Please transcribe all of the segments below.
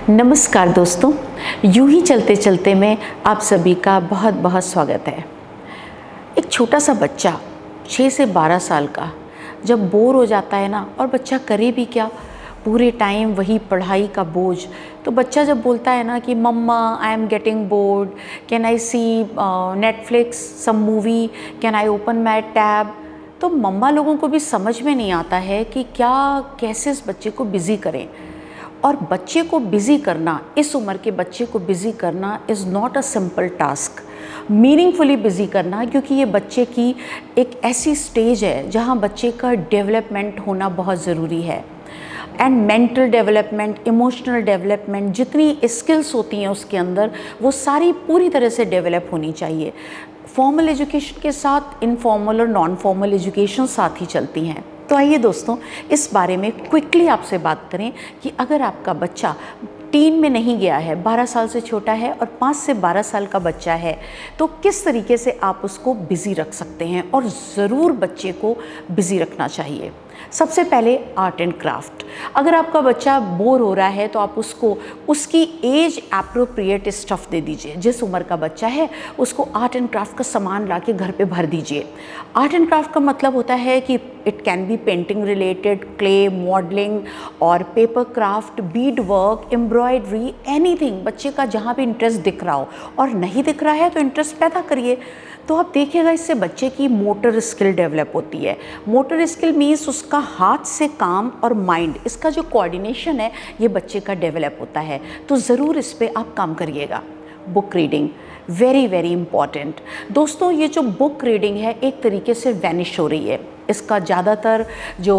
नमस्कार दोस्तों, यूं ही चलते चलते में आप सभी का बहुत बहुत स्वागत है। एक छोटा सा बच्चा 6 से 12 साल का जब बोर हो जाता है ना, और बच्चा करे भी क्या, पूरे टाइम वही पढ़ाई का बोझ। तो बच्चा जब बोलता है ना कि mama I am getting bored, can I see Netflix some movie, can I open my tab, तो मम्मा लोगों को भी समझ में नहीं आता है कि क्या कैसे इस बच्चे को बिज़ी करें। और बच्चे को बिज़ी करना, इस उम्र के बच्चे को बिज़ी करना is not a simple task. Meaningfully busy करना, क्योंकि ये बच्चे की एक ऐसी स्टेज है जहाँ बच्चे का डेवलपमेंट होना बहुत ज़रूरी है। And mental development, emotional development, जितनी स्किल्स होती हैं उसके अंदर, वो सारी पूरी तरह से डेवलप होनी चाहिए। फॉर्मल एजुकेशन के साथ इनफॉर्मल और नॉन फॉर्मल एजुकेशन साथ ही चलती हैं। तो आइए दोस्तों, इस बारे में क्विकली आपसे बात करें कि अगर आपका बच्चा टीन में नहीं गया है, 12 साल से छोटा है और 5 से 12 साल का बच्चा है, तो किस तरीके से आप उसको बिज़ी रख सकते हैं, और ज़रूर बच्चे को बिज़ी रखना चाहिए। सबसे पहले आर्ट एंड क्राफ्ट। अगर आपका बच्चा बोर हो रहा है तो आप उसको उसकी एज एप्रोप्रिएट स्टफ़ दे दीजिए। जिस उम्र का बच्चा है उसको आर्ट एंड क्राफ्ट का सामान ला के घर पे भर दीजिए। आर्ट एंड क्राफ्ट का मतलब होता है कि it can be painting related, clay, modelling और paper craft, bead work, embroidery, anything. बच्चे का जहाँ भी इंटरेस्ट दिख रहा हो, और नहीं दिख रहा है तो इंटरेस्ट पैदा करिए। तो आप देखिएगा, इससे बच्चे की मोटर स्किल डेवलप होती है। मोटर स्किल मीन्स उसका हाथ से काम और माइंड, इसका जो कोऑर्डिनेशन है, ये बच्चे का डेवलप होता है। तो ज़रूर इस पे आप काम करिएगा। Book reading very very important. दोस्तों, ये जो बुक रीडिंग है एक तरीके से वैनिश हो रही है। इसका ज़्यादातर जो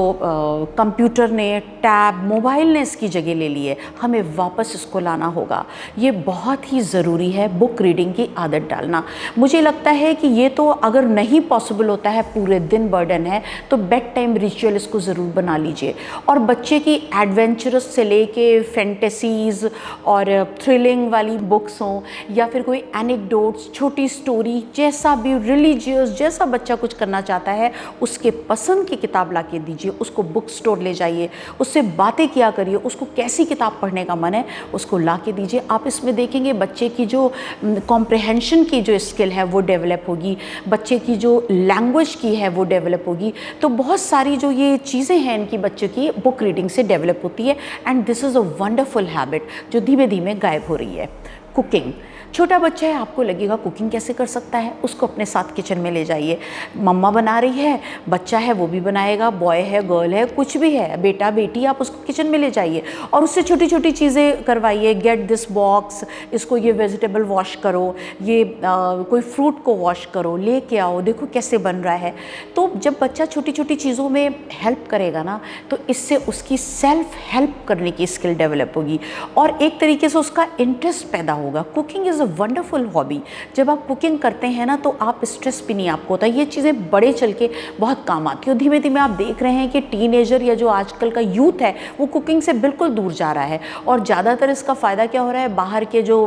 कंप्यूटर ने, टैब, मोबाइल ने इसकी जगह ले ली है। हमें वापस इसको लाना होगा। ये बहुत ही ज़रूरी है, बुक रीडिंग की आदत डालना। मुझे लगता है कि ये तो अगर नहीं पॉसिबल होता है, पूरे दिन बर्डन है, तो बेड टाइम रिचुअल इसको ज़रूर बना लीजिए। और बच्चे की एडवेंचरस से लेके फैंटेसीज़ और थ्रिलिंग वाली बुक्स हों, या फिर कोई एनेक्डोट्स, छोटी स्टोरी, जैसा भी रिलीजियस, जैसा बच्चा कुछ करना चाहता है, उसके पसंद की किताब ला के दीजिए। उसको बुक स्टोर ले जाइए, उससे बातें किया करिए। उसको कैसी किताब पढ़ने का मन है उसको ला के दीजिए। आप इसमें देखेंगे बच्चे की जो कॉम्प्रहेंशन की जो स्किल है वो डेवलप होगी, बच्चे की जो लैंग्वेज की है वो डेवलप होगी। तो बहुत सारी जो ये चीज़ें हैं इनकी बच्चे की बुक रीडिंग से डेवलप होती है। And this is a wonderful habit जो धीमे धीमे गायब हो रही है। कुकिंग, छोटा बच्चा है, आपको लगेगा कुकिंग कैसे कर सकता है, उसको अपने साथ किचन में ले जाइए। मम्मा बना रही है, बच्चा है वो भी बनाएगा, बॉय है, गर्ल है, कुछ भी है, बेटा बेटी, आप उसको किचन में ले जाइए और उससे छोटी छोटी चीज़ें करवाइए। गेट दिस बॉक्स, इसको ये वेजिटेबल वॉश करो, ये कोई फ्रूट को वॉश करो, लेके आओ, देखो कैसे बन रहा है। तो जब बच्चा छोटी छोटी चीज़ों में हेल्प करेगा ना, तो इससे उसकी सेल्फ हेल्प करने की स्किल डेवलप होगी और एक तरीके से उसका इंटरेस्ट पैदा होगा। Cooking is wonderful hobby. जब आप कुकिंग करते हैं ना, तो आप स्ट्रेस भी नहीं आपको होता। ये चीज़ें बड़े चल के बहुत काम आती है। धीमे धीमे आप देख रहे हैं कि टीनेजर या जो आजकल का यूथ है वो कुकिंग से बिल्कुल दूर जा रहा है, और ज़्यादातर इसका फ़ायदा क्या हो रहा है, बाहर के जो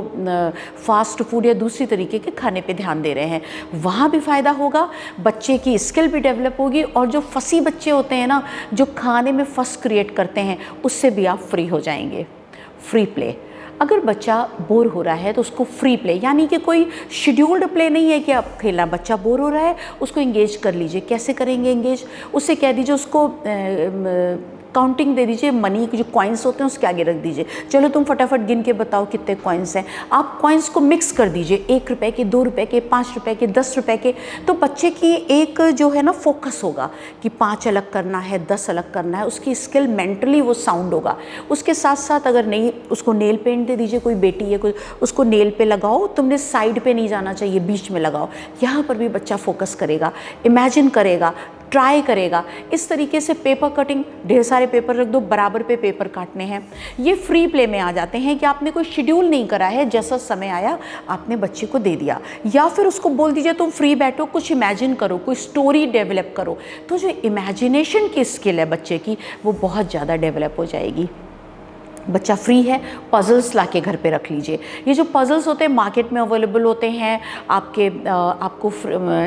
फास्ट फूड या दूसरी तरीके के खाने पे ध्यान दे रहे हैं। वहाँ भी फ़ायदा होगा, बच्चे की स्किल भी डेवलप होगी, और जो फंसी बच्चे होते हैं ना, जो खाने में फंस क्रिएट करते हैं, उससे भी आप फ्री हो जाएंगे। फ्री प्ले, अगर बच्चा बोर हो रहा है तो उसको फ्री प्ले, यानी कि कोई शेड्यूल्ड प्ले नहीं है कि आप खेलना, बच्चा बोर हो रहा है उसको इंगेज कर लीजिए। कैसे करेंगे इंगेज, उससे कह दीजिए, उसको काउंटिंग दे दीजिए, मनी के जो कॉइन्स होते हैं उसके आगे रख दीजिए, चलो तुम फटाफट गिन के बताओ कितने कॉइन्स हैं। आप कॉइन्स को मिक्स कर दीजिए, 1 रुपये के, 2 रुपये के, 5 रुपये के, 10 रुपये के। तो बच्चे की एक जो है ना फोकस होगा कि 5 अलग करना है, 10 अलग करना है, उसकी स्किल मेंटली वो साउंड होगा। उसके साथ साथ अगर नहीं, उसको नेल पेंट दे दीजिए, कोई बेटी है कोई, उसको नेल पे लगाओ, तुमने साइड पे नहीं जाना चाहिए, बीच में लगाओ। यहाँ पर भी बच्चा फोकस करेगा, इमेजिन करेगा, ट्राई करेगा। इस तरीके से पेपर कटिंग, ढेर सारे पेपर रख दो, बराबर पे पेपर काटने हैं। ये फ्री प्ले में आ जाते हैं कि आपने कोई शेड्यूल नहीं करा है, जैसा समय आया आपने बच्चे को दे दिया। या फिर उसको बोल दीजिए तुम फ्री बैठो, कुछ इमेजिन करो, कोई स्टोरी डेवलप करो। तो जो इमेजिनेशन की स्किल है बच्चे की, वो बहुत ज़्यादा डेवलप हो जाएगी। बच्चा फ्री है, पज़ल्स ला के घर पे रख लीजिए। ये जो पज़ल्स होते हैं मार्केट में अवेलेबल होते हैं, आपको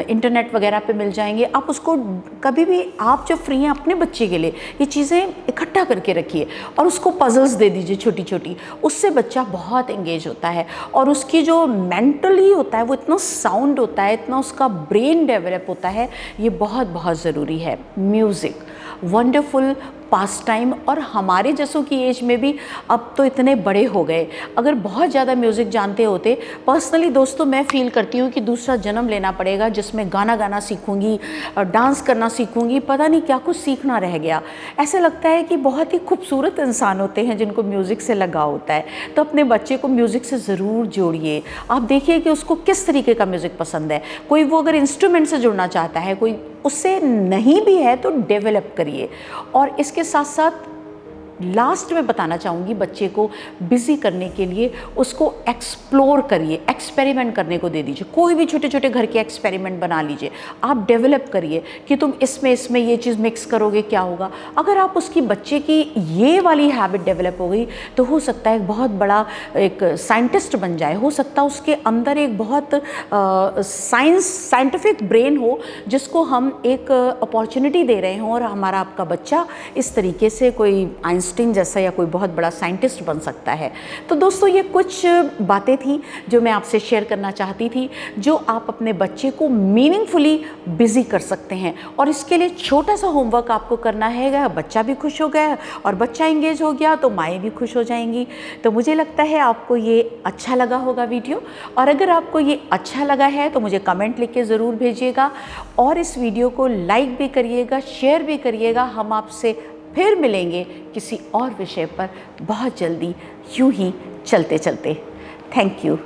इंटरनेट वगैरह पे मिल जाएंगे। आप उसको कभी भी, आप जब फ्री हैं अपने बच्चे के लिए ये चीज़ें इकट्ठा करके रखिए और उसको पज़ल्स दे दीजिए छोटी छोटी। उससे बच्चा बहुत एंगेज होता है और उसकी जो मेंटली होता है वो इतना साउंड होता है, इतना उसका ब्रेन डेवलप होता है। ये बहुत बहुत ज़रूरी है। म्यूज़िक वंडरफुल पास टाइम, और हमारे जैसों की एज में भी अब तो इतने बड़े हो गए, अगर बहुत ज़्यादा म्यूज़िक जानते होते, पर्सनली दोस्तों मैं फ़ील करती हूँ कि दूसरा जन्म लेना पड़ेगा जिसमें गाना गाना सीखूँगी, डांस करना सीखूँगी, पता नहीं क्या कुछ सीखना रह गया। ऐसा लगता है कि बहुत ही खूबसूरत इंसान होते हैं जिनको म्यूज़िक से लगाव होता है। तो अपने बच्चे को म्यूज़िक से ज़रूर जोड़िए। आप देखिए कि उसको किस तरीके का म्यूज़िक पसंद है। कोई वो अगर इंस्ट्रूमेंट से जुड़ना चाहता है, कोई उससे नहीं भी है तो डेवलप करिए। और इसके साथ साथ लास्ट में बताना चाहूँगी, बच्चे को बिज़ी करने के लिए उसको एक्सप्लोर करिए, एक्सपेरिमेंट करने को दे दीजिए। कोई भी छोटे छोटे घर के एक्सपेरिमेंट बना लीजिए, आप डेवलप करिए कि तुम इसमें ये चीज़ मिक्स करोगे क्या होगा। अगर आप उसकी बच्चे की ये वाली हैबिट डेवलप हो गई तो हो सकता है एक बहुत बड़ा एक साइंटिस्ट बन जाए, हो सकता है उसके अंदर एक बहुत साइंटिफिक ब्रेन हो जिसको हम एक अपॉर्चुनिटी दे रहे हों और हमारा आपका बच्चा इस तरीके से कोई आइंस्टाइन जैसा या कोई बहुत बड़ा साइंटिस्ट बन सकता है। तो दोस्तों ये कुछ बातें थी जो मैं आपसे शेयर करना चाहती थी, जो आप अपने बच्चे को मीनिंगफुली बिजी कर सकते हैं। और इसके लिए छोटा सा होमवर्क आपको करना है, बच्चा भी खुश हो गया और बच्चा इंगेज हो गया तो माएँ भी खुश हो जाएंगी। तो मुझे लगता है आपको ये अच्छा लगा होगा वीडियो, और अगर आपको ये अच्छा लगा है तो मुझे कमेंट लिख के ज़रूर भेजिएगा और इस वीडियो को लाइक भी करिएगा, शेयर भी करिएगा। हम आपसे फिर मिलेंगे किसी और विषय पर बहुत जल्दी, यूं ही चलते चलते। Thank you.